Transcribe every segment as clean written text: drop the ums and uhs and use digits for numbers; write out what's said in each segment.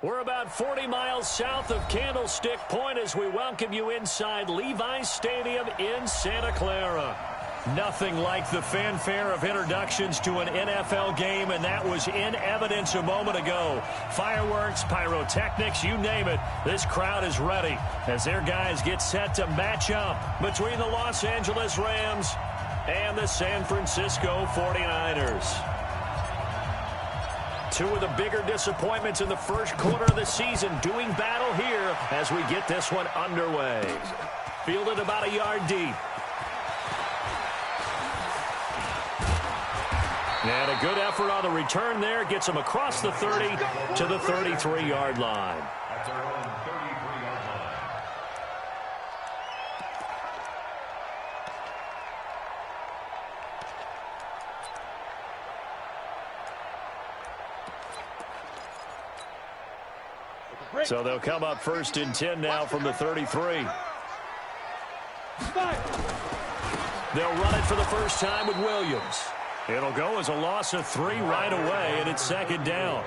We're about 40 miles south of Candlestick Point as we welcome you inside Levi's Stadium in Santa Clara. Nothing like the fanfare of introductions to an NFL game, and that was in evidence a moment ago. Fireworks, pyrotechnics, you name it. This crowd is ready as their guys get set to match up between the Los Angeles Rams and the San Francisco 49ers. Two of the bigger disappointments in the first quarter of the season doing battle here as we get this one underway. Fielded about a yard deep. And a good effort on the return there. Gets him across the 30 to the 33-yard line. At their own 33-yard line. So they'll come up 1st and 10 now from the 33. They'll run it for the first time with Williams. It'll go as a loss of 3 right away, and it's 2nd down.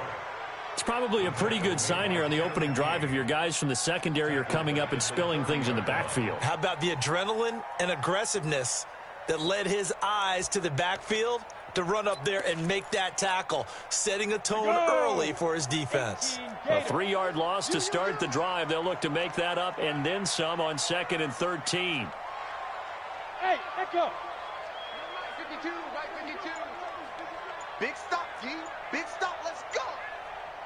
It's probably a pretty good sign here on the opening drive if your guys from the secondary are coming up and spilling things in the backfield. How about the adrenaline and aggressiveness that led his eyes to the backfield to run up there and make that tackle, setting a tone early for his defense. A 3-yard loss to start the drive. They'll look to make that up and then some on 2nd and 13. Hey, echo. 52, right 52. Big stop, G. Big stop. Let's go.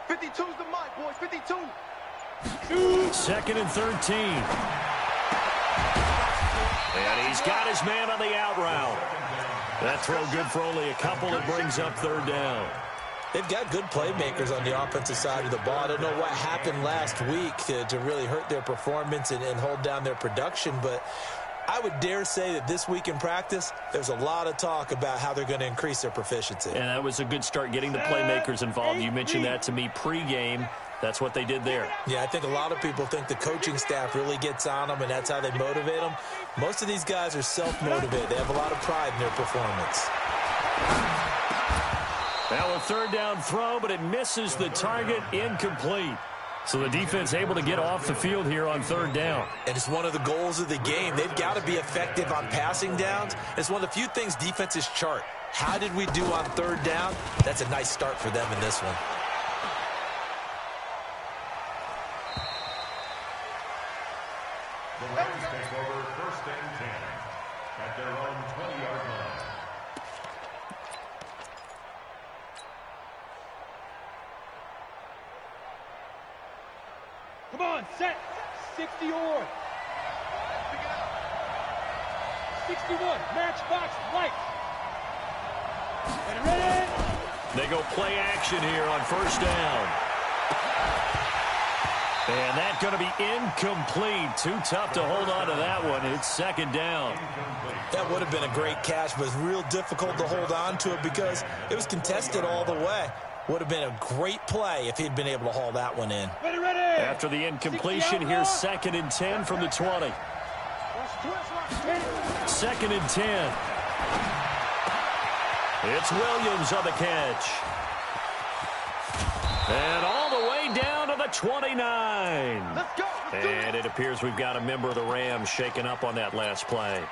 52's the mark, boys. 52. 2nd and 13. And he's got his man on the out route. That throw good for only a couple. It brings up 3rd down. They've got good playmakers on the offensive side of the ball. I don't know what happened last week to really hurt their performance and hold down their production, but I would dare say that this week in practice, there's a lot of talk about how they're going to increase their proficiency. And that was a good start getting the playmakers involved. You mentioned that to me pregame. That's what they did there. Yeah, I think a lot of people think the coaching staff really gets on them, and that's how they motivate them. Most of these guys are self-motivated. They have a lot of pride in their performance. Now a 3rd down throw, but it misses the target, incomplete. So the defense able to get off the field here on 3rd down. And it's one of the goals of the game. They've got to be effective on passing downs. It's one of the few things defenses chart. How did we do on 3rd down? That's a nice start for them in this one. The Rams take over 1st and 10 at their own 20-yard line. Come on, set. 60 or 61. Matchbox light. And ready. They go play action here on 1st down. And that's going to be incomplete. Too tough to hold on to that one. It's 2nd down. That would have been a great catch, but it's real difficult to hold on to it because it was contested all the way. Would have been a great play if he'd been able to haul that one in. Ready. After the incompletion, here's 2nd and 10 from the 20. 2nd and 10. It's Williams on the catch. And all the way down to the 29. Let's go. And it appears we've got a member of the Rams shaken up on that last play.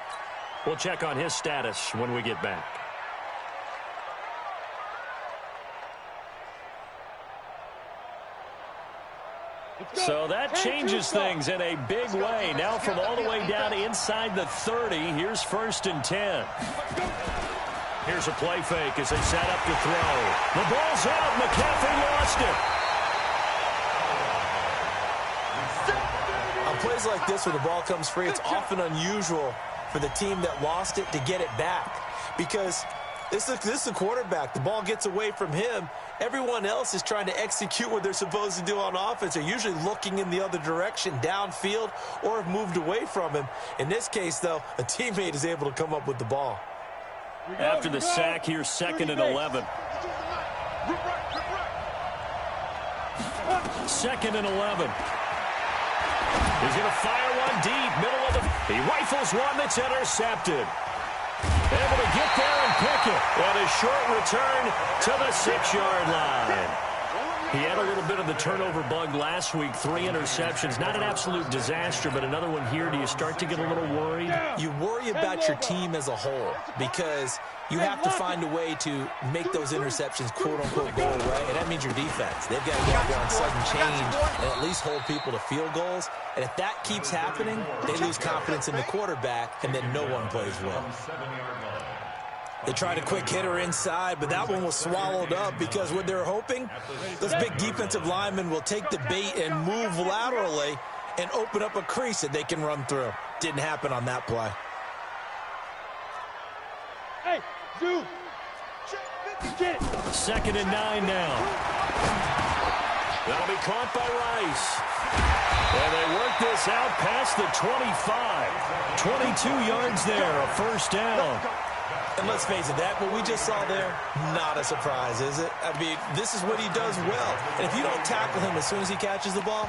We'll check on his status when we get back. So that changes things in a big way. Now from all the way down inside the 30, here's 1st and 10. Here's a play fake as they set up to throw. The ball's out. McCaffrey lost it. On plays like this where the ball comes free, it's often unusual for the team that lost it to get it back because this is the quarterback. The ball gets away from him. Everyone else is trying to execute what they're supposed to do on offense. They're usually looking in the other direction, downfield, or have moved away from him. In this case, though, a teammate is able to come up with the ball. After the sack, here's 2nd and 11. 2nd and 11. He's going to fire one deep, middle of the... He rifles one that's intercepted. Able to get there and pick it. And a short return to the 6-yard line. He had a little bit of the turnover bug last week, 3 interceptions. Not an absolute disaster, but another one here. Do you start to get a little worried? You worry about your team as a whole because you have to find a way to make those interceptions quote-unquote go away, and that means your defense. They've got to get out there on sudden change and at least hold people to field goals. And if that keeps happening, they lose confidence in the quarterback, and then no one plays well. They tried a quick hitter inside, but that one was swallowed up because what they're hoping, those big defensive linemen will take the bait and move laterally and open up a crease that they can run through. Didn't happen on that play. Hey, Zoo. Get it. 2nd and 9 now. That'll be caught by Rice. And they work this out past the 25. 22 yards there, a first down. And let's face it, that what we just saw there, not a surprise, is it? I mean, this is what he does well. And if you don't tackle him as soon as he catches the ball,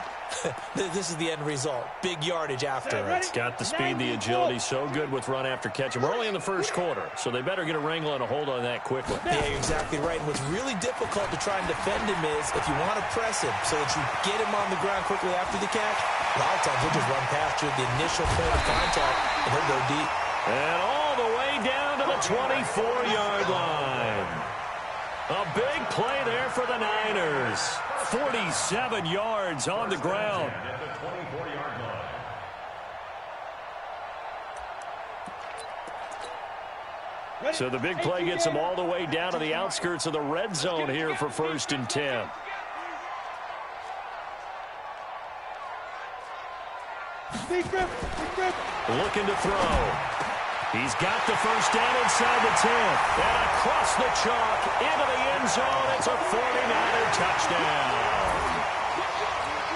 this is the end result. Big yardage after it. Got the speed, the agility, so good with run after catch. And we're only in the first quarter, so they better get a wrangle and a hold on that quickly. Yeah, you're exactly right. And what's really difficult to try and defend him is if you want to press him so that you get him on the ground quickly after the catch, a lot of times he'll just run past you at the initial point of contact, and he'll go deep. And all the way down to the 24-yard line. A big play there for the Niners. 47 yards on the ground. At the 24-yard line. So the big play gets them all the way down to the outskirts of the red zone here for 1st and 10. Looking to throw. He's got the first down inside the 10. And across the chalk into the end zone. It's a 49er touchdown.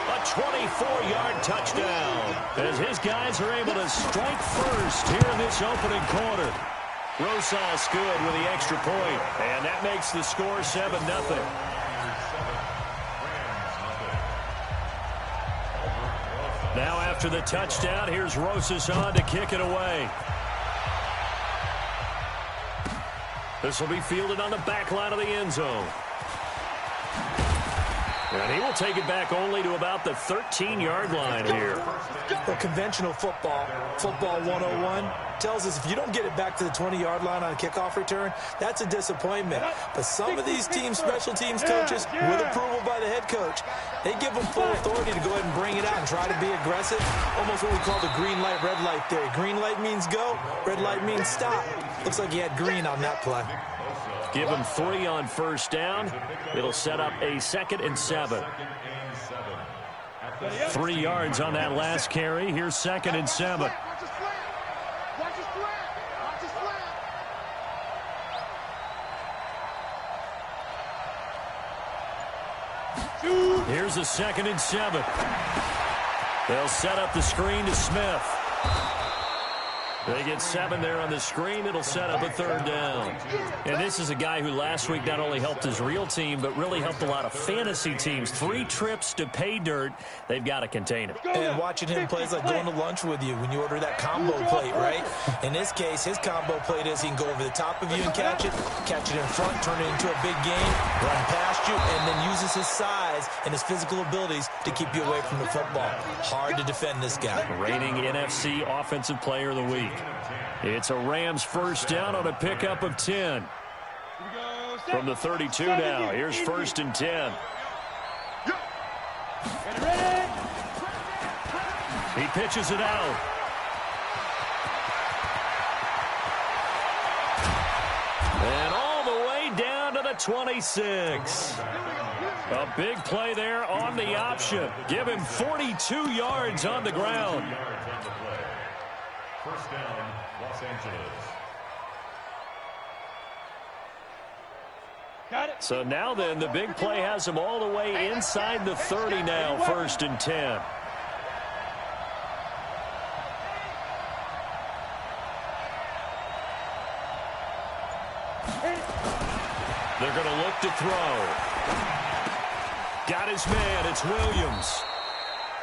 A 24-yard touchdown. As his guys are able to strike first here in this opening quarter. Rosas good with the extra point. And that makes the score 7-0. Now after the touchdown, here's Rosas on to kick it away. This will be fielded on the back line of the end zone. And he will take it back only to about the 13-yard line here. Well, conventional football 101, tells us if you don't get it back to the 20-yard line on a kickoff return, that's a disappointment. But some of these teams, special teams coaches, with approval by the head coach, they give them full authority to go ahead and bring it out and try to be aggressive. Almost what we call the green light, red light theory. Green light means go, red light means stop. Looks like he had green on that play. Give him 3 on first down. It'll set up a 2nd and 7. 3 yards on that last carry. Here's 2nd and 7. Here's a 2nd and 7. They'll set up the screen to Smith. They get 7 there on the screen. It'll set up a 3rd down. And this is a guy who last week not only helped his real team, but really helped a lot of fantasy teams. 3 trips to pay dirt. They've got to contain him. And watching him play is like going to lunch with you when you order that combo plate, right? In this case, his combo plate is he can go over the top of you and catch it in front, turn it into a big game, run past you, and then uses his size and his physical abilities to keep you away from the football. Hard to defend this guy. Reigning NFC Offensive Player of the Week. It's a Rams first down on a pickup of 10. From the 32 now. Here's 1st and 10. He pitches it out. And all the way down to the 26. A big play there on the option. Give him 42 yards on the ground. First down, Los Angeles. Got it. So now then, the big play has him all the way inside the 30 now, 1st and 10. They're going to look to throw. Got his man. It's Williams.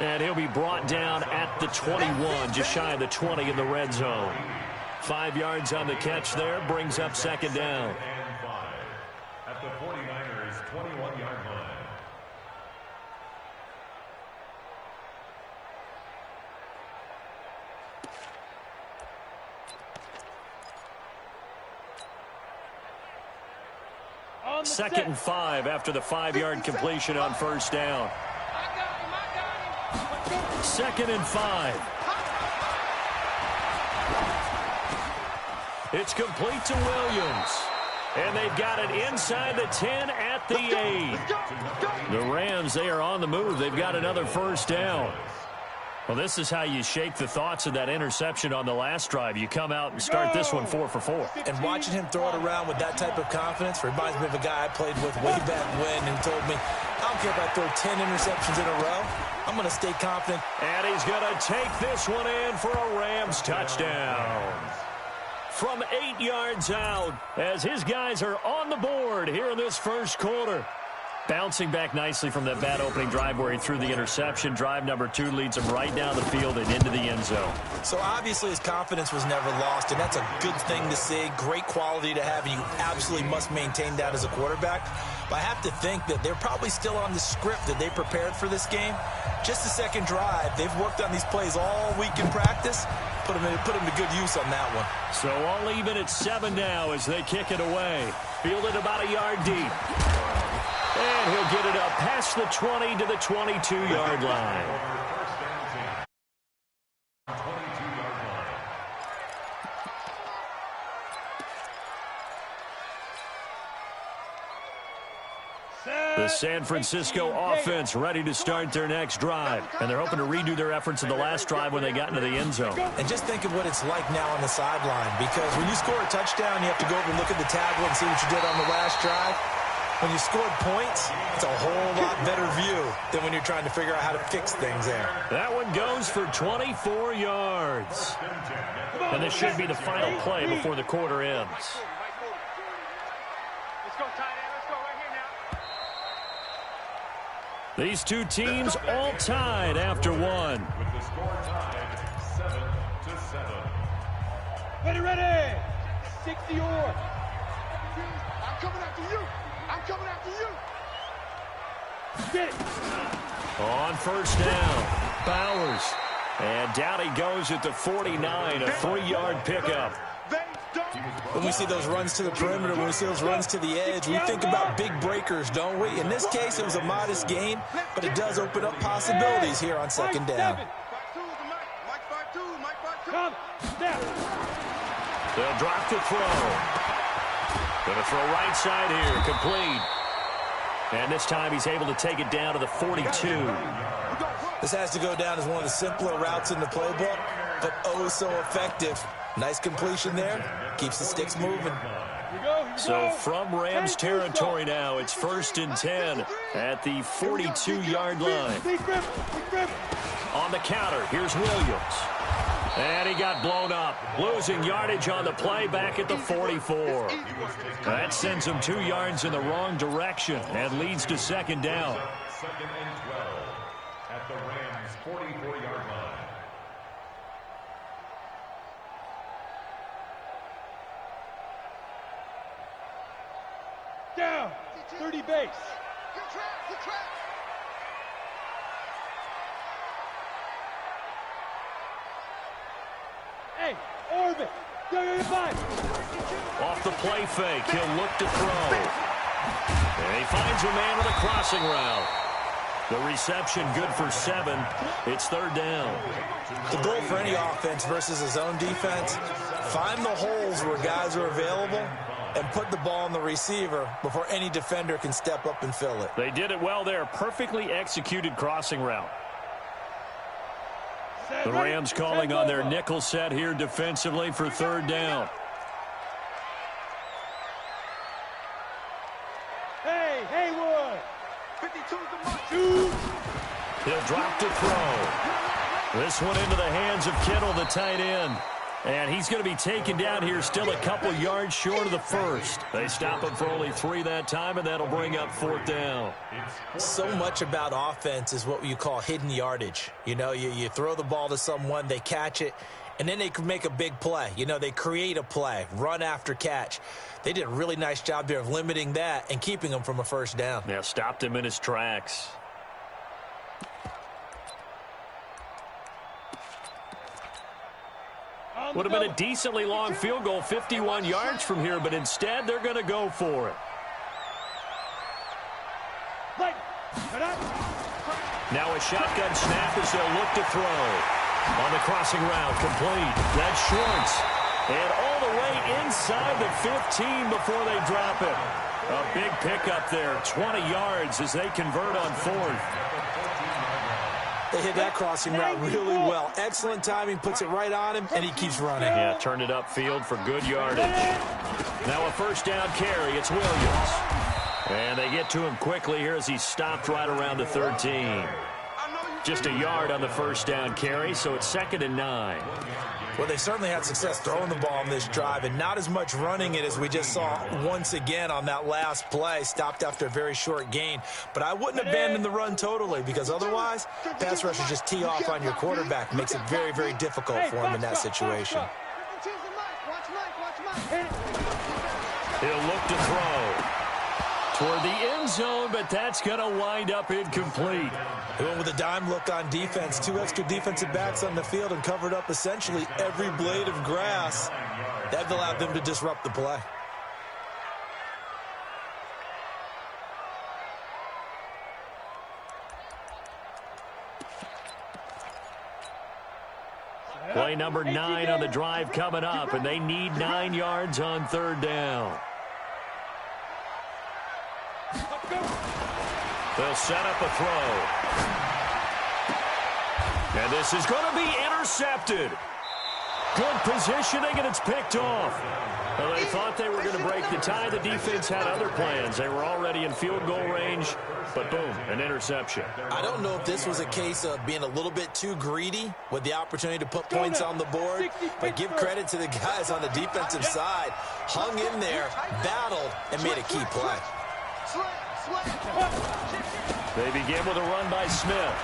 And he'll be brought down at the 21, just shy of the 20 in the red zone. 5 yards on the catch there, brings up 2nd down. And 5 at the 49ers' 21-yard line. 2nd and 5 after the 5-yard completion on first down. 2nd and 5. It's complete to Williams. And they've got it inside the 10 at the 8. The Rams, they are on the move. They've got another first down. Well, this is how you shake the thoughts of that interception on the last drive. You come out and start this one 4 for 4. And watching him throw it around with that type of confidence reminds me of a guy I played with way back when who told me, I don't care if I throw 10 interceptions in a row. I'm going to stay confident. And he's going to take this one in for a Rams touchdown. From 8 yards out as his guys are on the board here in this first quarter. Bouncing back nicely from that bad opening drive where he threw the interception. Drive number 2 leads him right down the field and into the end zone. So obviously his confidence was never lost, and that's a good thing to see. Great quality to have, and you absolutely must maintain that as a quarterback. But I have to think that they're probably still on the script that they prepared for this game. Just the second drive. They've worked on these plays all week in practice. Put them to good use on that one. So all even at 7 now as they kick it away. Fielded about a yard deep. And he'll get it up past the 20 to the 22-yard line. The San Francisco offense ready to start their next drive. And they're hoping to redo their efforts in the last drive when they got into the end zone. And just think of what it's like now on the sideline. Because when you score a touchdown, you have to go over and look at the tablet and see what you did on the last drive. When you scored points, it's a whole lot better view than when you're trying to figure out how to fix things there. That one goes for 24 yards. And this should be the final play before the quarter ends. Let's go, tight end. Let's go right here now. These two teams all tied after one. With the score tied 7-7. Ready. 60 or. I'm coming after you. I'm coming after you. Get it. On first down, Bowers. And down he goes at the 49, a 3-yard pickup. When we see those runs to the perimeter, when we see those runs to the edge, we think about big breakers, don't we? In this case, it was a modest gain, but it does open up possibilities here on second down. Come. Snap. They'll drop to throw. Going to throw right side here, complete. And this time he's able to take it down to the 42. This has to go down as one of the simpler routes in the playbook, but oh so effective. Nice completion there. Keeps the sticks moving. So from Rams territory now, it's 1st and 10 at the 42-yard line. On the counter, here's Williams. And he got blown up, losing yardage on the play back at the 44. That sends him 2 yards in the wrong direction and leads to second down. 2nd and 12 at the Rams' 44-yard line. Down. 30 base. Good track. Hey, Orbit. Go. Off the play fake, he'll look to throw. And he finds a man with a crossing route. The reception good for 7. It's 3rd down. The goal for any offense versus his own defense, find the holes where guys are available and put the ball on the receiver before any defender can step up and fill it. They did it well there. Perfectly executed crossing route. The Rams calling on their nickel set here defensively for 3rd down. Hey, Haywood. 52's the mark. He'll drop to throw. This one into the hands of Kittle, the tight end. And he's going to be taken down here still a couple yards short of the first. They stop him for only 3 that time, and that'll bring up 4th down. So much about offense is what you call hidden yardage. You know, you throw the ball to someone, they catch it, and then they can make a big play. You know, they create a play, run after catch. They did a really nice job there of limiting that and keeping him from a first down. Yeah, stopped him in his tracks. Would have been a decently long field goal, 51 yards from here, but instead they're going to go for it. Now a shotgun snap as they'll look to throw. On the crossing route, complete. That's Schwartz. And all the way inside the 15 before they drop it. A big pickup there, 20 yards as they convert on fourth. They hit that crossing route really well. Excellent timing, puts it right on him, and he keeps running. Yeah, turned it upfield for good yardage. Now a first down carry. It's Williams. And they get to him quickly here as he stopped right around the 13. Just a yard on the first down carry, so it's 2nd and 9. Well, they certainly had success throwing the ball on this drive, and not as much running it as we just saw once again on that last play. Stopped after a very short gain. But I wouldn't abandon the run totally, because otherwise, pass rushers just tee off on your quarterback. Makes it very, very difficult for him in that situation. He'll look to throw toward the end zone, but that's going to wind up incomplete. He went with a dime look on defense. 2 extra defensive backs on the field and covered up essentially every blade of grass. That allowed them to disrupt the play. Play number 9 on the drive coming up, and they need 9 yards on 3rd down. They'll set up a throw. And this is going to be intercepted. Good positioning, and it's picked off. Well, they thought they were going to break the tie. The defense had other plans. They were already in field goal range, but boom, an interception. I don't know if this was a case of being a little bit too greedy with the opportunity to put points on the board, but give credit to the guys on the defensive side. Hung in there, battled, and made a key play. They begin with a run by Smith.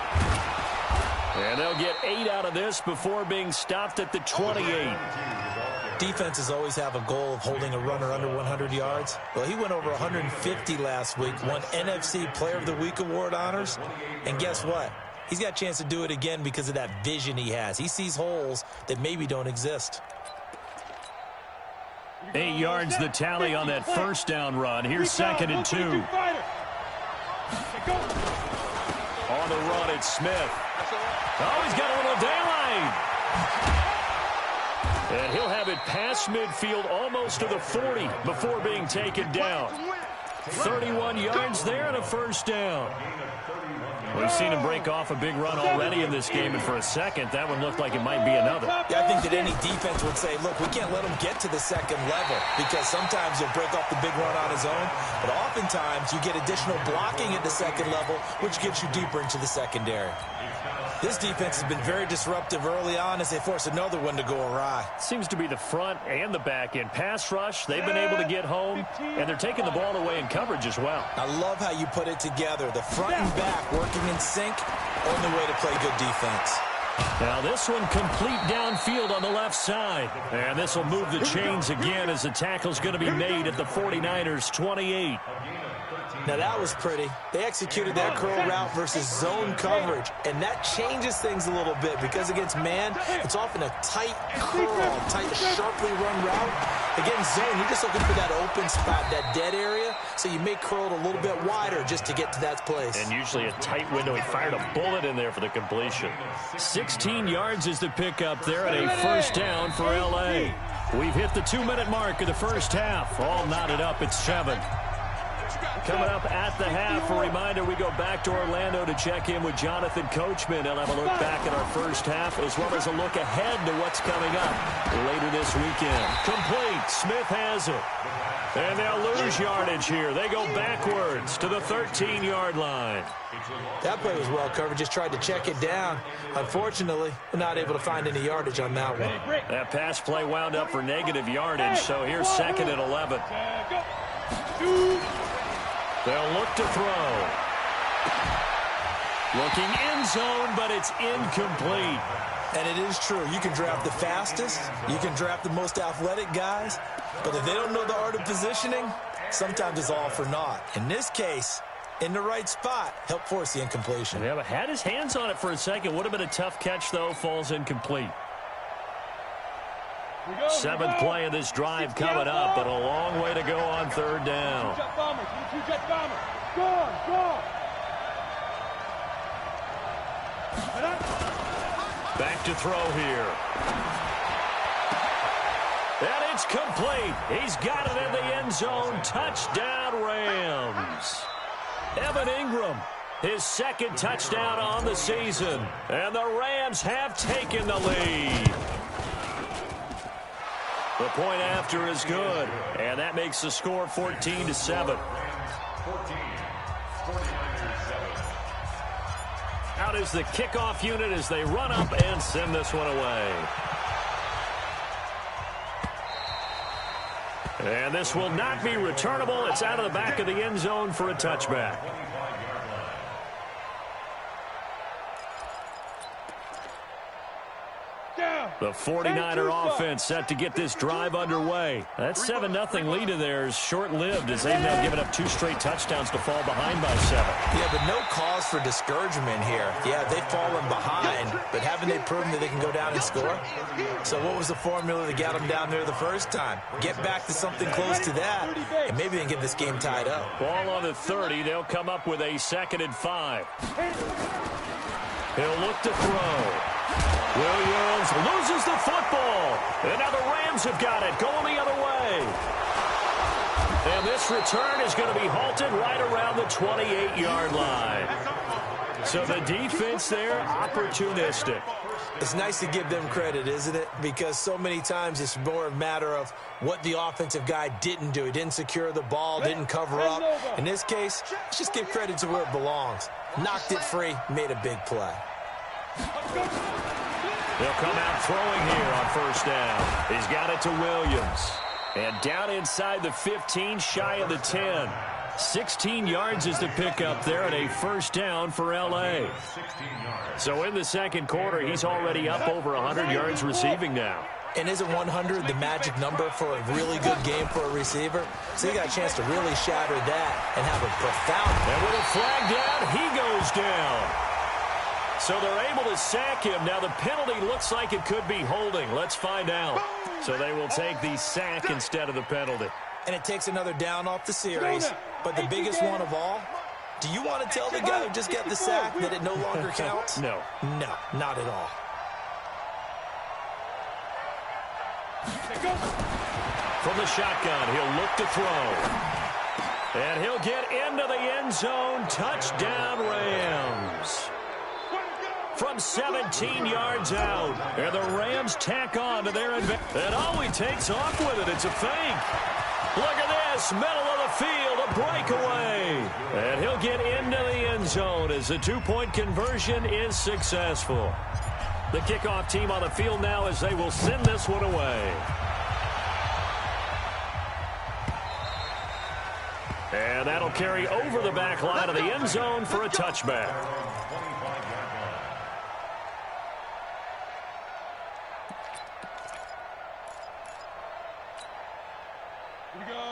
And they'll get 8 out of this before being stopped at the 28. Defenses always have a goal of holding a runner under 100 yards. Well, he went over 150 last week, won NFC Player of the Week award honors. And guess what? He's got a chance to do it again because of that vision he has. He sees holes that maybe don't exist. 8 yards the tally on that first down run. Here's 2nd and 2. On the run, it's Smith. Oh, he's got a little daylight. And he'll have it past midfield almost to the 40 before being taken down. 31 yards there and a first down. We've seen him break off a big run already in this game, and for a second, that one looked like it might be another. Yeah, I think that any defense would say, look, we can't let him get to the second level, because sometimes he'll break off the big run on his own, but oftentimes you get additional blocking at the second level, which gets you deeper into the secondary. This defense has been very disruptive early on as they force another one to go awry. Seems to be the front and the back end. Pass rush, they've been able to get home, and they're taking the ball away in coverage as well. I love how you put it together. The front and back working in sync, only way to play good defense. Now this one complete downfield on the left side. And this will move the chains again as the tackle's going to be made at the 49ers 28. Now that was pretty. They executed that curl route versus zone coverage, and that changes things a little bit because against man, it's often a tight curl, tight, sharply run route. Against zone, you're just looking for that open spot, that dead area, so you may curl it a little bit wider just to get to that place. And usually a tight window. He fired a bullet in there for the completion. 16 yards is the pickup there and a first down for L.A. We've hit the 2-minute mark of the first half. All knotted up at 7. Coming up at the half, a reminder, we go back to Orlando to check in with Jonathan Coachman. He'll have a look back at our first half as well as a look ahead to what's coming up later this weekend. Complete. Smith has it. And they'll lose yardage here. They go backwards to the 13-yard line. That play was well covered. Just tried to check it down. Unfortunately, we're not able to find any yardage on that one. That pass play wound up for negative yardage, so here's 2nd and 11. They'll look to throw. Looking end zone, but it's incomplete. And it is true. You can draft the fastest. You can draft the most athletic guys. But if they don't know the art of positioning, sometimes it's all for naught. In this case, in the right spot, helped force the incompletion. Yeah, but had his hands on it for a second. Would have been a tough catch, though. Falls incomplete. 7th play of this drive coming up, but a long way to go on 3rd down. Back to throw here. And it's complete. He's got it in the end zone. Touchdown, Rams. Evan Ingram, his second touchdown on the season. And the Rams have taken the lead. The point after is good. And that makes the score 14-7. 49-7. Out is the kickoff unit as they run up and send this one away. And this will not be returnable. It's out of the back of the end zone for a touchback. The 49er offense set to get this drive underway. That 7-0 lead of theirs short-lived as they've now given up 2 straight touchdowns to fall behind by 7. Yeah, but no cause for discouragement here. Yeah, they've fallen behind, but haven't they proven that they can go down and score? So what was the formula that got them down there the first time? Get back to something close to that, and maybe they can get this game tied up. Ball on the 30. They'll come up with a 2nd and 5. He'll look to throw. Williams loses the football. And now the Rams have got it, going the other way. And this return is going to be halted right around the 28-yard line. So the defense there, opportunistic. It's nice to give them credit, isn't it? Because so many times it's more a matter of what the offensive guy didn't do. He didn't secure the ball, didn't cover up. In this case, let's just give credit to where it belongs. Knocked it free, made a big play. They'll come out throwing here on first down. He's got it to Williams. And down inside the 15, shy of the 10. 16 yards is the pickup there and a first down for L.A. So in the second quarter, he's already up over 100 yards receiving now. And isn't 100 the magic number for a really good game for a receiver? So he got a chance to really shatter that and have a profound... And with a flag down, he goes down. So they're able to sack him. Now the penalty looks like it could be holding. Let's find out. So they will take the sack instead of the penalty. And it takes another down off the series. But the biggest one of all, do you want to tell the guy who just got the sack that it no longer counts? No. No, not at all. From the shotgun, he'll look to throw. And he'll get into the end zone. Touchdown, Rams. From 17 yards out. And the Rams tack on to their advantage. And all he takes off with it, it's a fake. Look at this, middle of the field, a breakaway. And he'll get into the end zone as the 2-point conversion is successful. The kickoff team on the field now as they will send this one away. And that'll carry over the back line of the end zone for a touchback.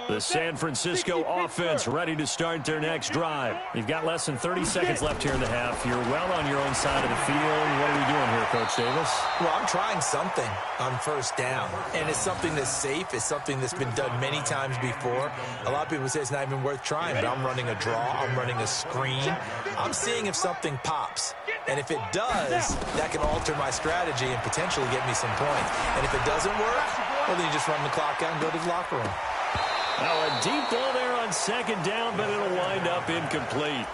The San Francisco offense ready to start their next drive. You've got less than 30 seconds left here in the half. You're well on your own side of the field. What are we doing here, Coach Davis? Well, I'm trying something on first down. And it's something that's safe. It's something that's been done many times before. A lot of people say it's not even worth trying, but I'm running a draw. I'm running a screen. I'm seeing if something pops. And if it does, that can alter my strategy and potentially get me some points. And if it doesn't work, well, then you just run the clock out and go to the locker room. Now a deep ball there on second down, but it'll wind up incomplete.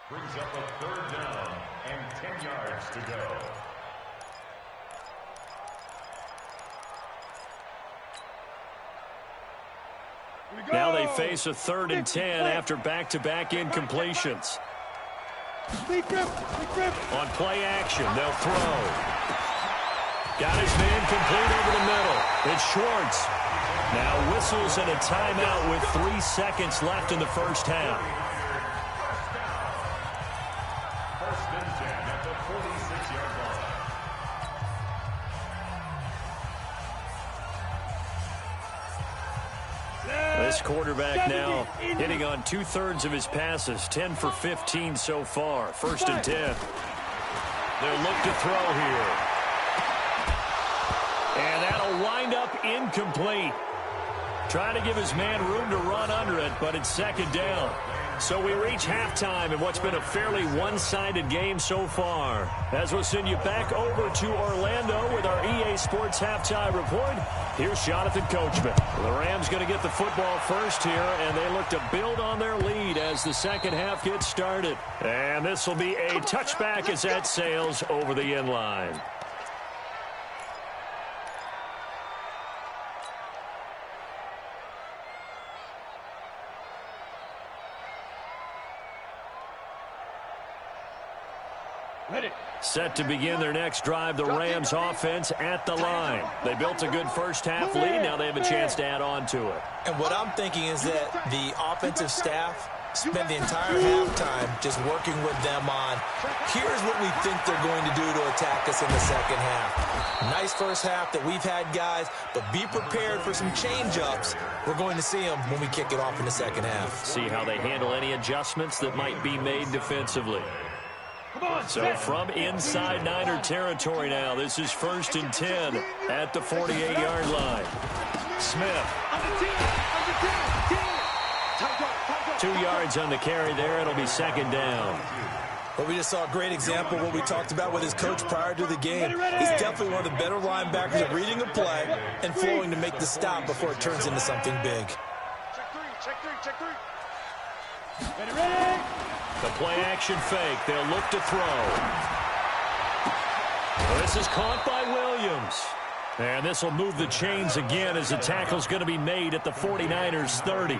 Brings up a third down and 10 yards to go. Now they face a 3rd and 10 after back-to-back incompletions. On play action, they'll throw. Got his man complete over the middle. It's Schwartz. Now whistles and a timeout with 3 seconds left in the first half. this quarterback now hitting on 2/3 of his passes, 10 for 15 so far. 1st and 10. They'll look to throw here. And that'll wind up incomplete. Trying to give his man room to run under it, but it's 2nd down. So we reach halftime in what's been a fairly one-sided game so far. As we'll send you back over to Orlando with our EA Sports Halftime Report, here's Jonathan Coachman. The Rams going to get the football first here, and they look to build on their lead as the second half gets started. And this will be a touchback as that sails over the end line. Set to begin their next drive, the Rams offense at the line. They built a good first half lead. Now they have a chance to add on to it. And what I'm thinking is that the offensive staff spent the entire halftime just working with them on, here's what we think they're going to do to attack us in the second half. Nice first half that we've had, guys, but be prepared for some change-ups. We're going to see them when we kick it off in the second half. See how they handle any adjustments that might be made defensively. So from inside Niner territory now, this is 1st and 10 at the 48-yard line. Smith. 2 yards on the carry there. It'll be 2nd down. But we just saw a great example of what we talked about with his coach prior to the game. He's definitely one of the better linebackers at reading a play and flowing to make the stop before it turns into something big. Check three. Ready? The play-action fake. They'll look to throw. This is caught by Williams. And this will move the chains again as the tackle's going to be made at the 49ers 30.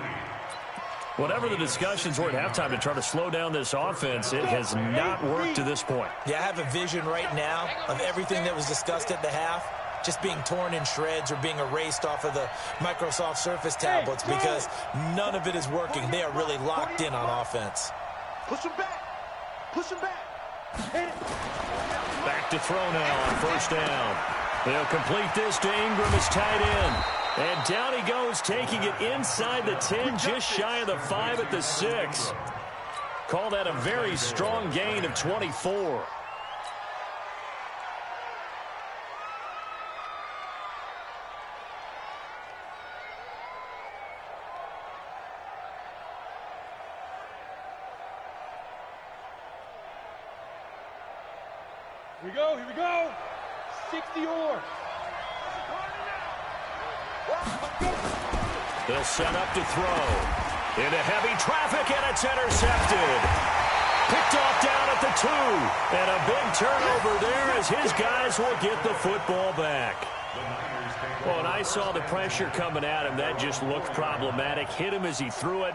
Whatever the discussions were at halftime to try to slow down this offense, it has not worked to this point. Yeah, I have a vision right now of everything that was discussed at the half just being torn in shreds or being erased off of the Microsoft Surface tablets because none of it is working. They are really locked in on offense. Push him back. Push him back. Back to throw now on 1st down. They'll complete this to Ingram as tight end. And down he goes, taking it inside the 10, just shy of the 5 at the 6. Call that a very strong gain of 24. Here we go. 60 or. They'll set up to throw. Into heavy traffic, and it's intercepted. Picked off down at the 2. And a big turnover there as his guys will get the football back. Well, and I saw the pressure coming at him. That just looked problematic. Hit him as he threw it.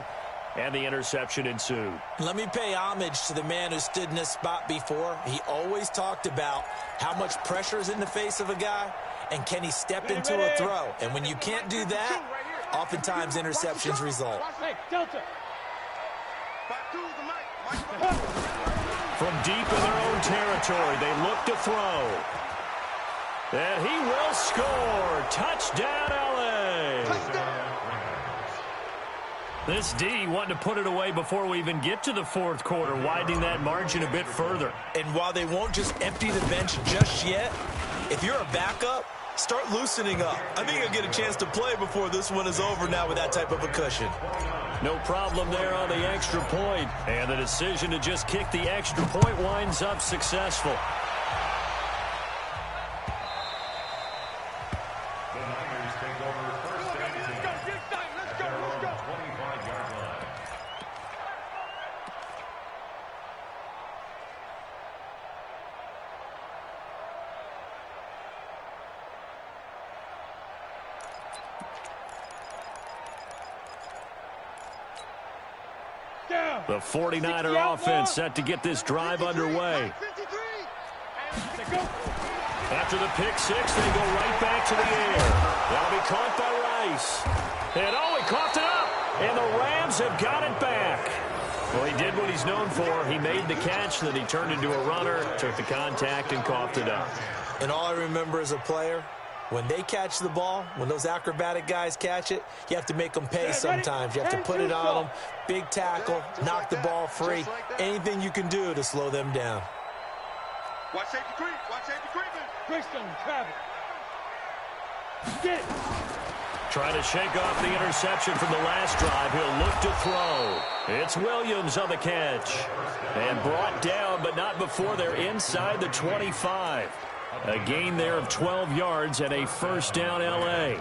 And the interception ensued. Let me pay homage to the man who stood in this spot before. He always talked about how much pressure is in the face of a guy and can he step into a throw. And when you can't do that, oftentimes interceptions result. Hey, Delta. From deep in their own territory, they look to throw. And he will score. Touchdown, LA. This D wanting to put it away before we even get to the 4th quarter, widening that margin a bit further. And while they won't just empty the bench just yet, if you're a backup, start loosening up. I think you'll get a chance to play before this one is over now with that type of a cushion. No problem there on the extra point. And the decision to just kick the extra point winds up successful. The Niners take over 1st and 10. Let's go. 25-yard line. The 49er offense set to get this drive underway. After the pick 6, they go right back to the air. That'll be caught by Rice. And he coughed it up. And the Rams have got it back. Well, he did what he's known for. He made the catch, then he turned into a runner, took the contact, and coughed it up. And all I remember as a player When they catch the ball, when those acrobatic guys catch it, you have to make them pay sometimes. You have to put it on them. Big tackle, knock the ball free. Anything you can do to slow them down. Watch safety creep. Watch safety creeping. Christian, travel. Get it. Trying to shake off the interception from the last drive. He'll look to throw. It's Williams on the catch. And brought down, but not before they're inside the 25. A gain there of 12 yards and a first down, L.A.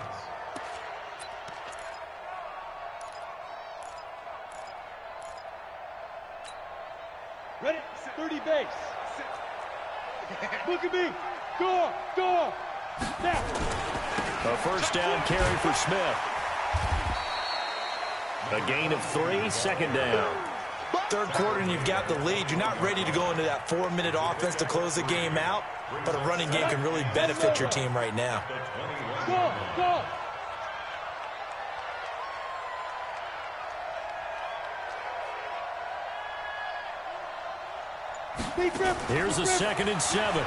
Ready? 30 base. Look at me. Go. Now. A first down carry for Smith. A gain of 3, second down. Third quarter and you've got the lead. You're not ready to go into that 4-minute offense to close the game out, but a running game can really benefit your team right now. Go. Here's a 2nd and 7.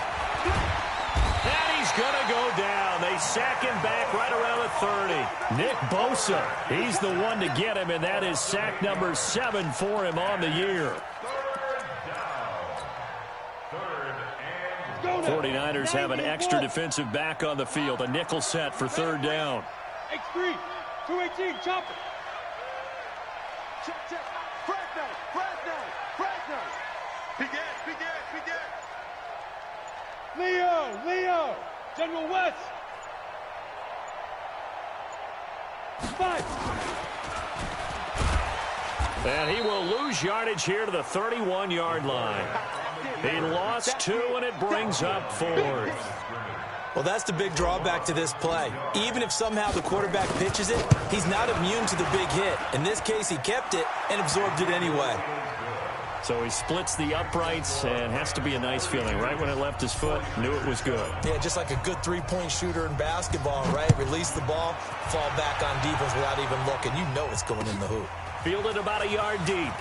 And he's going to go down. They sack him back right around the 30. Nick Bosa, he's the one to get him, and that is sack number 7 for him on the year. 49ers have an extra defensive back on the field. A nickel set for 3rd down. X3, 218, chopper. Check. Fresno. Begin. Leo. General West. 5. And he will lose yardage here to the 31-yard line. He lost 2, and it brings up 4th. Well, that's the big drawback to this play. Even if somehow the quarterback pitches it, he's not immune to the big hit. In this case, he kept it and absorbed it anyway. So he splits the uprights, and has to be a nice feeling. Right when it left his foot, knew it was good. Yeah, just like a good three-point shooter in basketball, right? Release the ball, fall back on defense without even looking. You know it's going in the hoop. Fielded about a yard deep.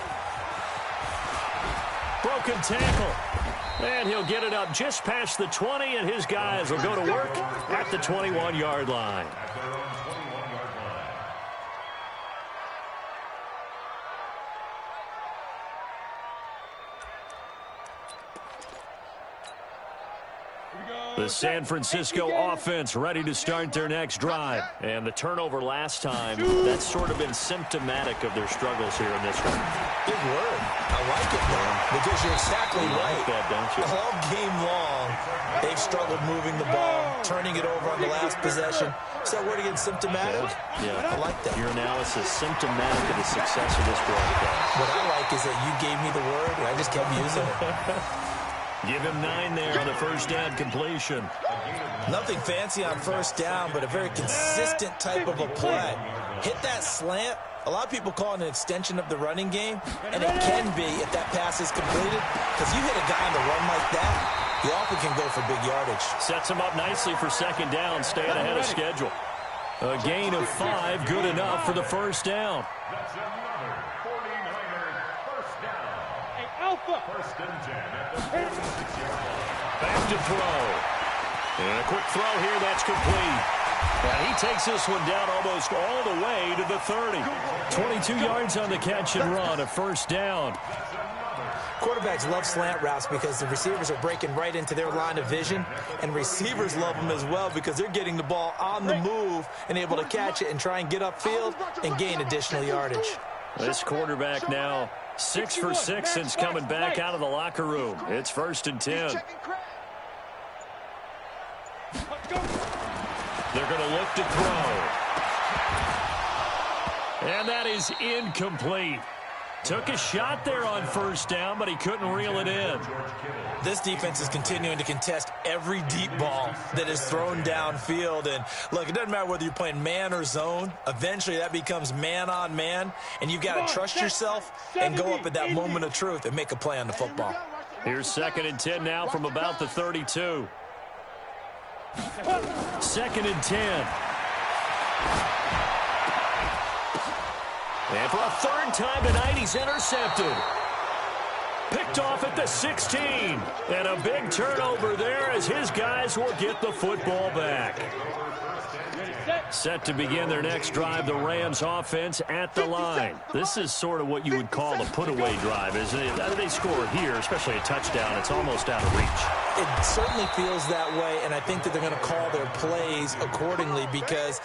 Broken tackle. And he'll get it up just past the 20, and his guys will go to work at the 21-yard line. The San Francisco offense ready to start their next drive. And the turnover last time, that's sort of been symptomatic of their struggles here in this one. Big word. I like it, man, because you're exactly right. Like that, don't you? All game long, they've struggled moving the ball, turning it over on the last possession. Is that word again, symptomatic? Yeah. I like that. Your analysis, symptomatic of the success of this broadcast. What I like is that you gave me the word, and I just kept using it. Give him 9 there on the first down completion. Nothing fancy on first down, but a very consistent type of a play. Hit that slant. A lot of people call it an extension of the running game, and it can be if that pass is completed, because you hit a guy on the run like that, you often can go for big yardage. Sets him up nicely for second down, staying ahead of schedule. A gain of 5, good enough for the first down. That's another 49ers first down. Hey, Alpha. 1st and 10 at the 46-yard line. Back to throw. And a quick throw here, that's complete. And he takes this one down almost all the way to the 30. 22 yards on the catch and run, a first down. Quarterbacks love slant routes because the receivers are breaking right into their line of vision, and receivers love them as well because they're getting the ball on the move and able to catch it and try and get upfield and gain additional yardage. This quarterback now 6 for 6 since coming back out of the locker room. It's 1st and 10. They're going to look to throw. And that is incomplete. Took a shot there on first down, but he couldn't reel it in. This defense is continuing to contest every deep ball that is thrown downfield. And look, it doesn't matter whether you're playing man or zone. Eventually that becomes man on man, and you've got to trust yourself and go up at that moment of truth and make a play on the football. Here's 2nd and 10 now from about the 32. 2nd and 10. And for a 3rd time tonight, he's intercepted. Picked off at the 16. And a big turnover there as his guys will get the football back. Set to begin their next drive, the Rams offense at the line. This is sort of what you would call a put-away drive, isn't it? They score here, especially a touchdown. It's almost out of reach. It certainly feels that way, and I think that they're going to call their plays accordingly, because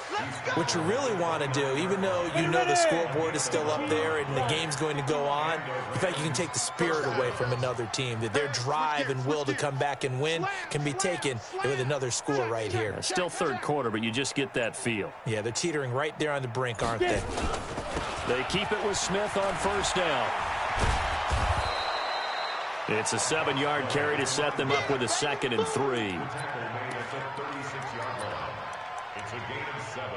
what you really want to do, even though you know the scoreboard is still up there and the game's going to go on, in fact, you can take the spirit away from another team, that their drive and will to come back and win can be taken with another score right here. Still third quarter, but you just get that feel. Yeah, they're teetering right there on the brink, aren't they? They keep it with Smith on first down. It's a 7-yard carry to set them up with a 2nd and 3. It's a gain of 7.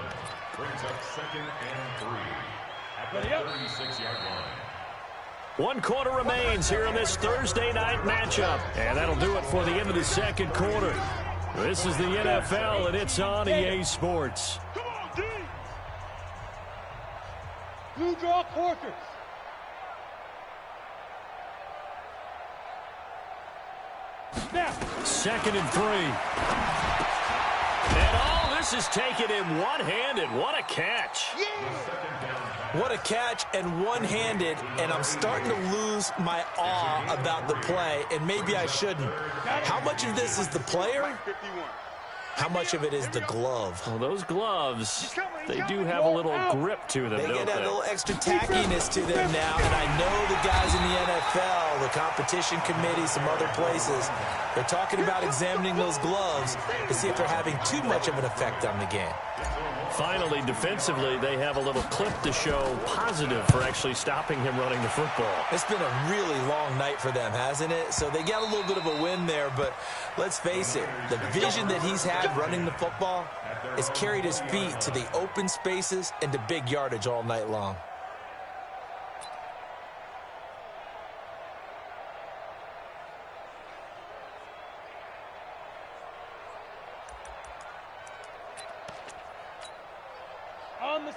Brings up 2nd and 3 at the 36-yard line. 1 quarter remains here in this Thursday night matchup. And that'll do it for the end of the 2nd quarter. This is the NFL, and it's on EA Sports. Come on, D! Blue draw quarters. Snap. 2nd and 3. And all this is taken in one-handed. What a catch. What a catch, and one-handed, and I'm starting to lose my awe about the play, and maybe I shouldn't. How much of this is the player? How much of it is the glove? Well, those gloves, they do have a little grip to them, They don't get that they? little extra tackiness to them now, and I know the guys in the NFL, the competition committee, some other places, they're talking about examining those gloves to see if they're having too much of an effect on the game. Finally, defensively, they have a little clip to show positive for actually stopping him running the football. It's been a really long night for them, hasn't it? So they got a little bit of a win there, but let's face it, the vision that he's had running the football has carried his feet to the open spaces and to big yardage all night long.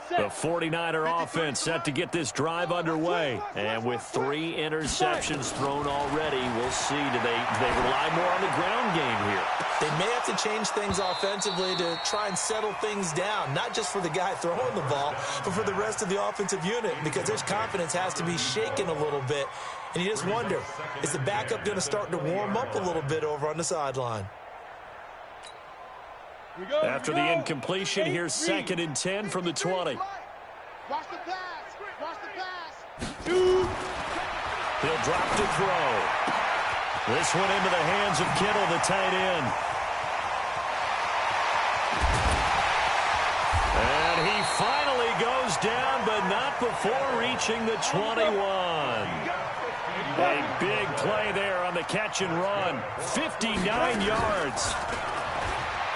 The 49er offense set to get this drive underway. And with 3 interceptions thrown already, we'll see. Do they rely more on the ground game here? They may have to change things offensively to try and settle things down, not just for the guy throwing the ball, but for the rest of the offensive unit, because their confidence has to be shaken a little bit. And you just wonder, is the backup going to start to warm up a little bit over on the sideline? After the incompletion, here's 2nd and 10 from the 20. Watch the pass. Watch the pass. He'll drop to throw. This one into the hands of Kittle, the tight end. And he finally goes down, but not before reaching the 21. A big play there on the catch and run. 59 yards.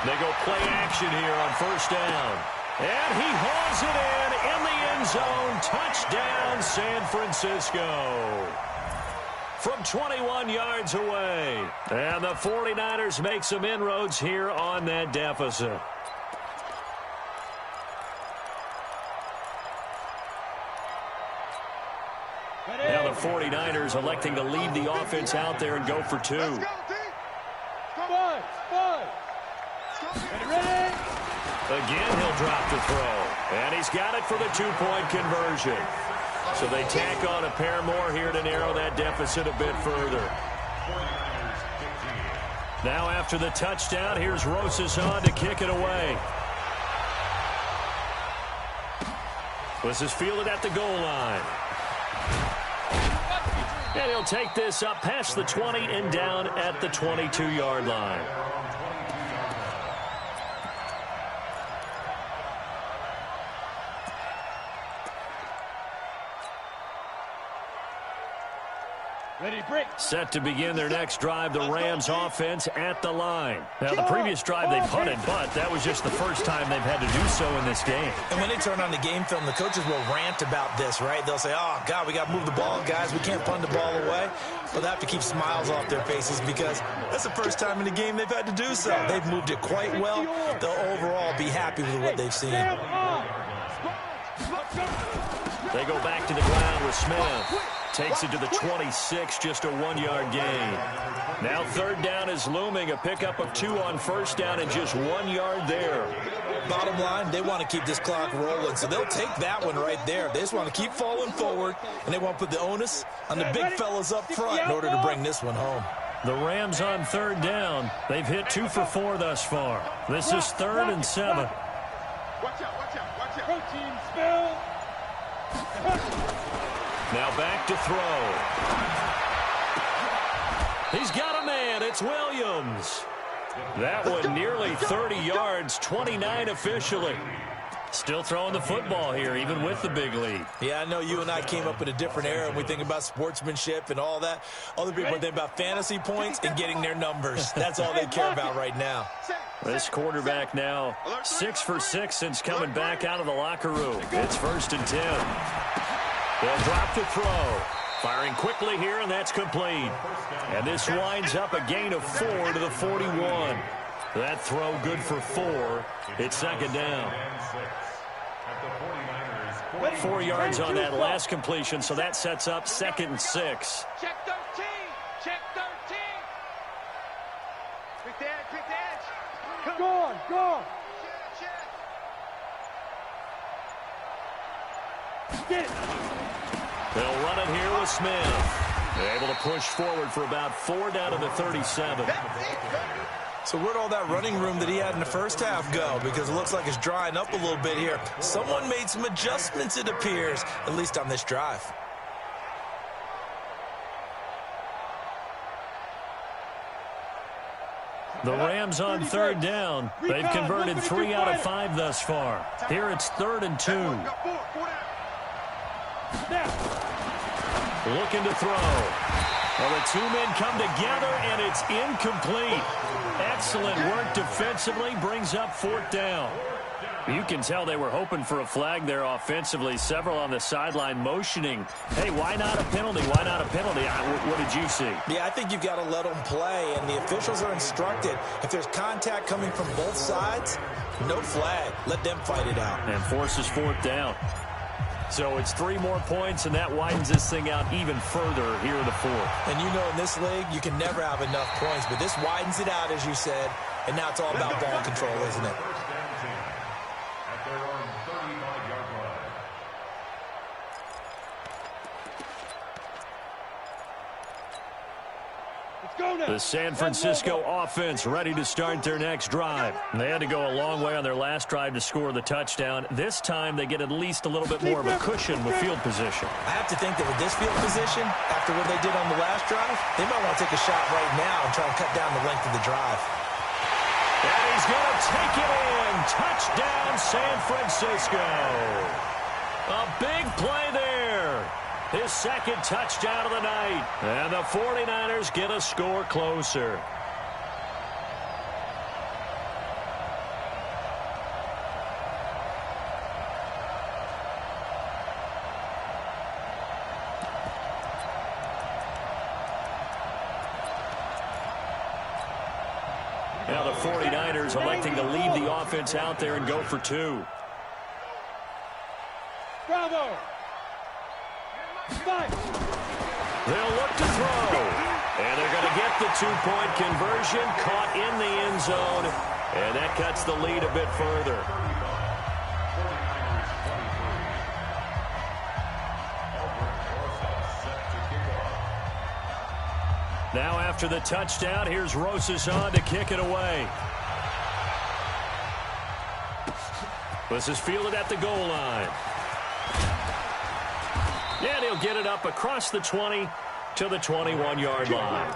They go play action here on first down. And he hauls it in the end zone. Touchdown, San Francisco. From 21 yards away. And the 49ers make some inroads here on that deficit. Now the 49ers electing to leave the offense out there and go for 2. Five. Ready? Again, he'll drop to throw. And he's got it for the 2-point conversion. So they tack on a pair more here to narrow that deficit a bit further. Now after the touchdown, here's Rosas on to kick it away. This is fielded at the goal line. And he'll take this up past the 20 and down at the 22-yard line. Ready, break. Set to begin their next drive, the Rams offense at the line. Now, the previous drive they punted, but that was just the first time they've had to do so in this game. And when they turn on the game film, the coaches will rant about this, right? They'll say, oh, God, we got to move the ball, guys. We can't punt the ball away. But they have to keep smiles off their faces because that's the first time in the game they've had to do so. They've moved it quite well. They'll overall be happy with what they've seen. They go back to the ground with Smith. Takes it to the 26, just a 1-yard gain. Now third down is looming, a pickup of 2 on first down and just 1 yard there. Bottom line, they want to keep this clock rolling, so they'll take that one right there. They just want to keep falling forward, and they want to put the onus on the big fellas up front in order to bring this one home. The Rams on third down. They've hit 2 for 4 thus far. This is 3rd and 7. Watch out, watch out, watch out. Protein spill. Now back to throw. He's got a man. It's Williams. That one nearly 30 yards, 29 officially. Still throwing the football here, even with the big lead. Yeah, I know you and I came up in a different era, and we think about sportsmanship and all that. Other people think about fantasy points and getting their numbers. That's all they care about right now. This quarterback now 6 for 6 since coming back out of the locker room. It's 1st and 10. They'll drop to throw. Firing quickly here, and that's complete. And this winds up a gain of 4 to the 41. That throw good for 4. It's 2nd down. 4 yards on that last completion, so that sets up 2nd and 6. Check 13. Check 13. Quick the edge, quick the edge. Go on, go on. Get it. They'll run it here with Smith. They're able to push forward for about 4 down to the 37. So where'd all that running room that he had in the first half go? Because it looks like it's drying up a little bit here. Someone made some adjustments, it appears, at least on this drive. The Rams on third down. They've converted 3 out of 5 thus far. Here it's 3rd and 2. Looking to throw. Well, the 2 men come together, and it's incomplete. Excellent work defensively, brings up 4th down. You can tell they were hoping for a flag there offensively. Several on the sideline motioning. Hey, why not a penalty? Why not a penalty? What did you see? Yeah, I think you've got to let them play, and the officials are instructed. If there's contact coming from both sides, no flag. Let them fight it out. And forces 4th down. So it's 3 more points, and that widens this thing out even further here in the 4th. And you know in this league, you can never have enough points, but this widens it out, as you said, and now it's all about ball control, isn't it? At their own 35-yard line. The San Francisco offense ready to start their next drive. They had to go a long way on their last drive to score the touchdown. This time they get at least a little bit more of a cushion with field position. I have to think that with this field position, after what they did on the last drive, they might want to take a shot right now and try and cut down the length of the drive. And he's going to take it in. Touchdown, San Francisco. A big play there. His 2nd touchdown of the night. And the 49ers get a score closer. Now the 49ers electing to leave the offense out there and go for 2. Bravo. Five. They'll look to throw. And they're going to get the 2-point conversion. Caught in the end zone. And that cuts the lead a bit further. Now after the touchdown, here's Rosas on to kick it away. This is fielded at the goal line. And he'll get it up across the 20 to the 21-yard line.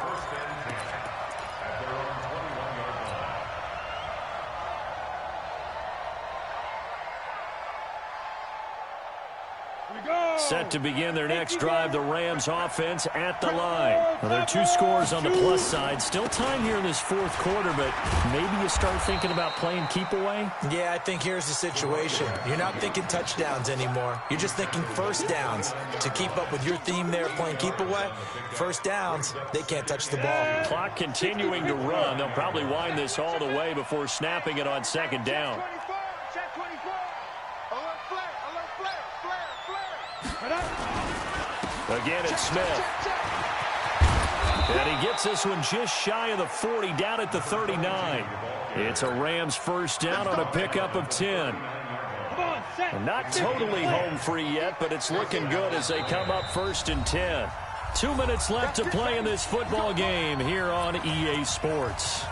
Set to begin their next drive, the Rams offense at the line. Well, there are 2 scores on the plus side. Still time here in this 4th quarter, but maybe you start thinking about playing keep away? Yeah, I think here's the situation. You're not thinking touchdowns anymore. You're just thinking first downs. To keep up with your theme there, playing keep away, first downs, they can't touch the ball. Clock continuing to run. They'll probably wind this all the way before snapping it on 2nd down. Check 24. Alert flare, alert flare, flare, flare. Again, it's Smith. And he gets this one just shy of the 40, down at the 39. It's a Rams first down on a pickup of 10. And not totally home free yet, but it's looking good as they come up first and 10. 2 minutes left to play in this football game here on EA Sports.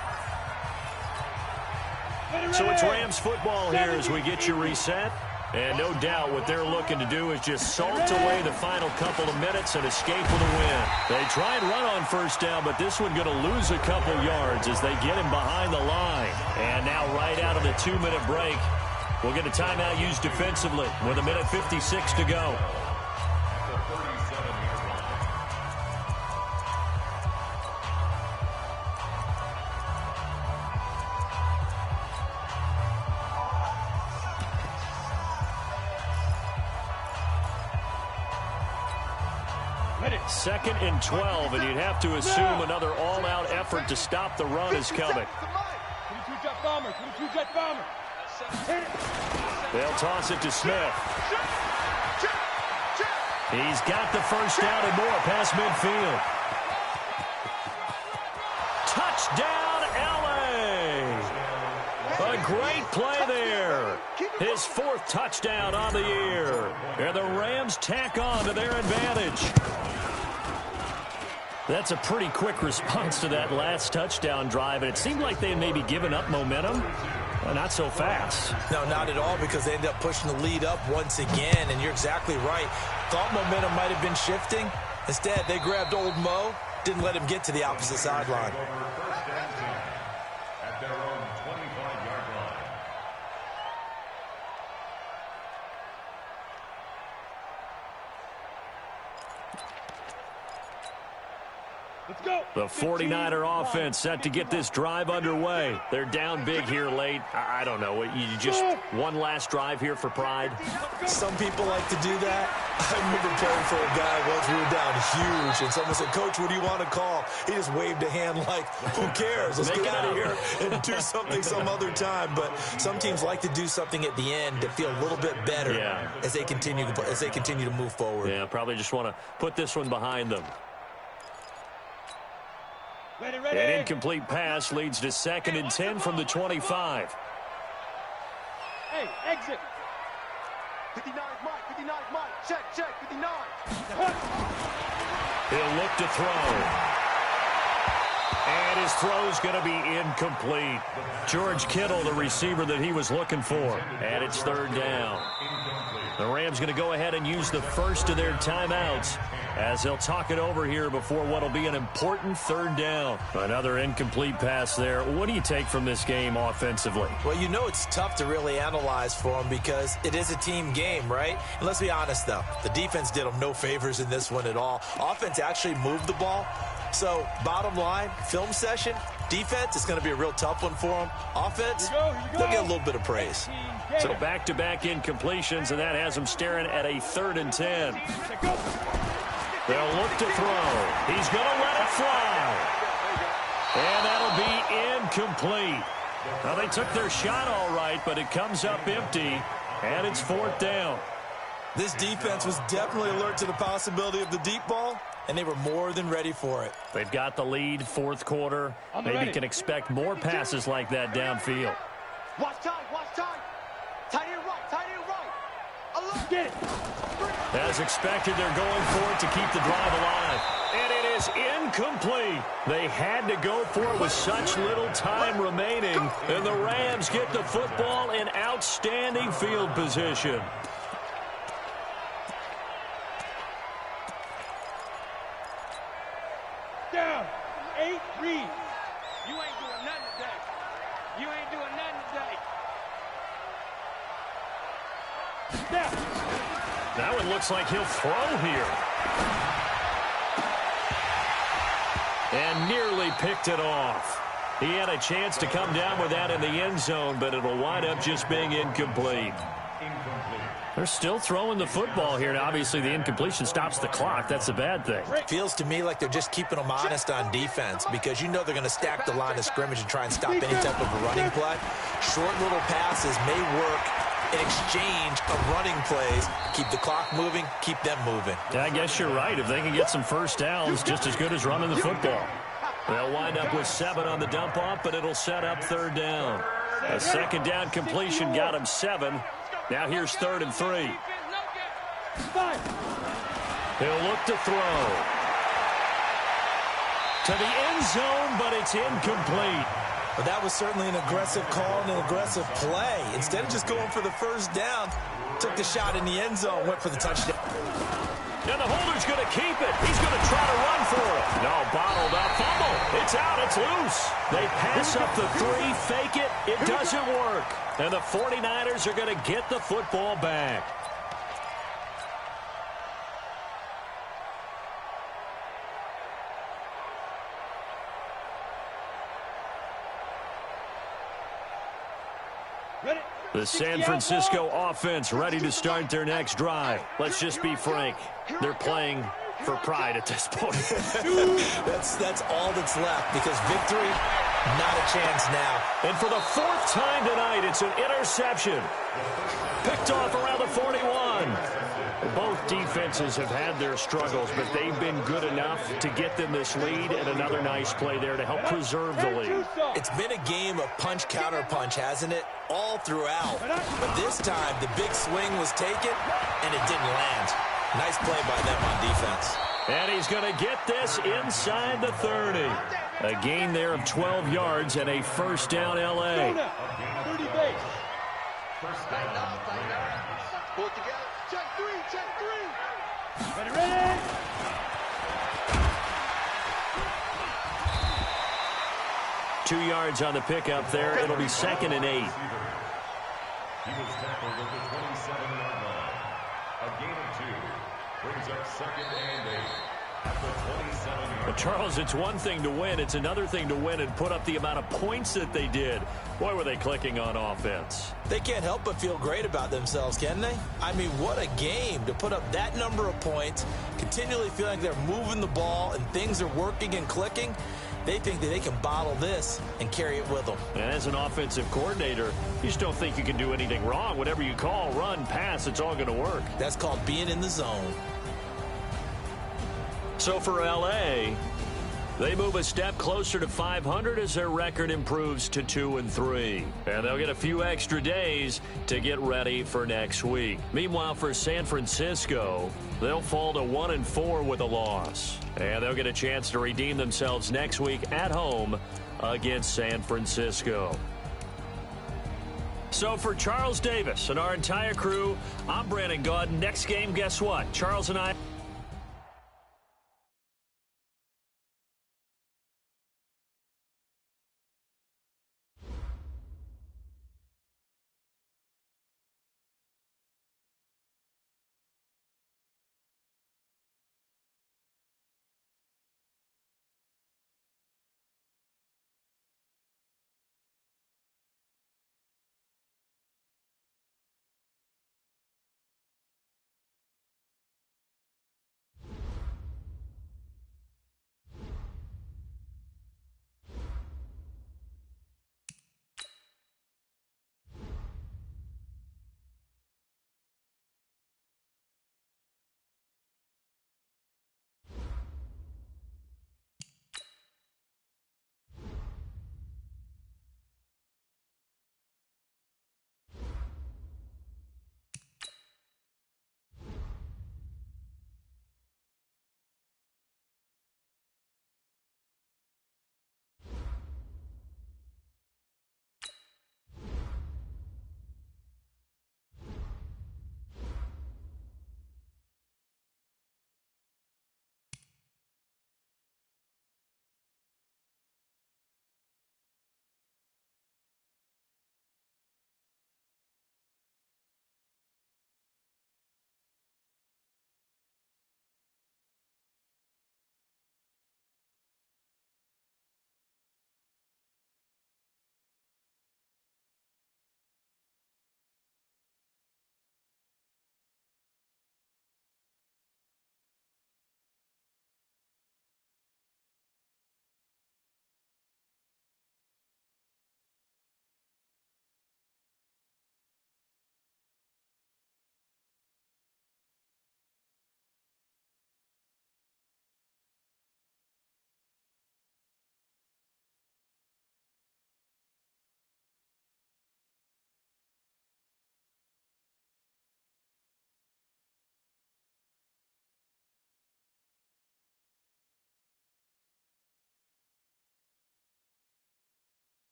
So it's Rams football here as we get you reset. And no doubt what they're looking to do is just salt away the final couple of minutes and escape with a win. They try and run on first down, but this one going to lose a couple yards as they get him behind the line. And now right out of the 2-minute break, we'll get a timeout used defensively with 1:56 to go. Second and 12, and you'd have to assume another all-out effort to stop the run is coming. 22 jet bomber, 22 jet bomber. They'll toss it to Smith. He's got the first down and more past midfield. Touchdown, LA! A great play there. His 4th touchdown on the year. And the Rams tack on to their advantage. That's a pretty quick response to that last touchdown drive, and it seemed like they had maybe given up momentum. Well, not so fast. No, not at all, because they ended up pushing the lead up once again, and you're exactly right. Thought momentum might have been shifting. Instead, they grabbed old Mo, didn't let him get to the opposite sideline. At their own 25-yard line. Let's go. The 49er offense set to get this drive underway. They're down big here late. I don't know. You just one last drive here for pride? Some people like to do that. I remember playing for a guy once. We were down huge, and someone said, "Coach, what do you want to call?" He just waved a hand like, "Who cares? Let's get out of here and do something some other time." But some teams like to do something at the end to feel a little bit better as they continue to move forward. Yeah, probably just want to put this one behind them. Ready, ready. An incomplete pass leads to 2nd and 10 from the 25. Hey, exit. 59 Mike, 59 Mike. Check, 59. He'll look to throw. And his throw's going to be incomplete. George Kittle, the receiver that he was looking for. And it's 3rd down. The Rams going to go ahead and use the first of their timeouts as they'll talk it over here before what will be an important 3rd down. Another incomplete pass there. What do you take from this game offensively? Well, you know it's tough to really analyze for them because it is a team game, right? And let's be honest, though. The defense did them no favors in this one at all. Offense actually moved the ball. So, bottom line, film session, defense is going to be a real tough one for them. Offense, they'll get a little bit of praise. So back-to-back incompletions, and that has them staring at a 3rd and 10. They'll look to throw. He's going to let it fly. And that'll be incomplete. Now, they took their shot all right, but it comes up empty, and it's 4th down. This defense was definitely alert to the possibility of the deep ball, and they were more than ready for it. They've got the lead, 4th quarter. Maybe can expect more passes like that downfield. Watch time, watch time. Tight end right, tight end right. Get it. As expected, they're going for it to keep the drive alive. And it is incomplete. They had to go for it with such little time remaining. And the Rams get the football in outstanding field position. Down. 8 reads. You ain't doing nothing today. You ain't doing nothing today. Snap. That one looks like he'll throw here. And nearly picked it off. He had a chance to come down with that in the end zone, but it'll wind up just being incomplete. They're still throwing the football here. Now, obviously, the incompletion stops the clock. That's a bad thing. Feels to me like they're just keeping them honest on defense because you know they're going to stack the line of scrimmage and try and stop any type of a running play. Short little passes may work in exchange of running plays. Keep the clock moving, keep them moving. Yeah, I guess you're right. If they can get some first downs, just as good as running the football. They'll wind up with 7 on the dump-off, but it'll set up 3rd down. A 2nd down completion got him 7. Now here's 3rd and 3. He'll look to throw. To the end zone, but it's incomplete. Well, that was certainly an aggressive call and an aggressive play. Instead of just going for the 1st down, took the shot in the end zone, went for the touchdown. And the holder's going to keep it. He's going to try to run for it. No, bottled up. Fumble. It's out. It's loose. They pass up the 3, fake it. It doesn't work. And the 49ers are going to get the football back. The San Francisco offense ready to start their next drive. Let's just be frank. They're playing for pride at this point. That's all that's left, because victory, not a chance now. And for the 4th time tonight, it's an interception. Picked off around the 41. Both defenses have had their struggles, but they've been good enough to get them this lead, and another nice play there to help preserve the lead. It's been a game of punch-counter-punch, hasn't it? All throughout. But this time, the big swing was taken, and it didn't land. Nice play by them on defense. And he's going to get this inside the 30. A gain there of 12 yards and a 1st down L.A. 30 base. First down. Pull it together. Check 3. Ready. 2 yards on the pickup there. It'll be 2nd and 8. He was tackled at the 27-yard line. A gain of 2 brings up 2nd and 8 at the 27-yard line. Charles, it's one thing to win. It's another thing to win and put up the amount of points that they did. Boy, were they clicking on offense. They can't help but feel great about themselves, can they? I mean, what a game to put up that number of points, continually feeling like they're moving the ball and things are working and clicking. They think that they can bottle this and carry it with them. And as an offensive coordinator, you just don't think you can do anything wrong. Whatever you call, run, pass, it's all going to work. That's called being in the zone. So for L.A., they move a step closer to 500 as their record improves to 2-3. And they'll get a few extra days to get ready for next week. Meanwhile, for San Francisco, they'll fall to 1-4 with a loss. And they'll get a chance to redeem themselves next week at home against San Francisco. So for Charles Davis and our entire crew, I'm Brandon Gaudin. Next game, guess what? Charles and I...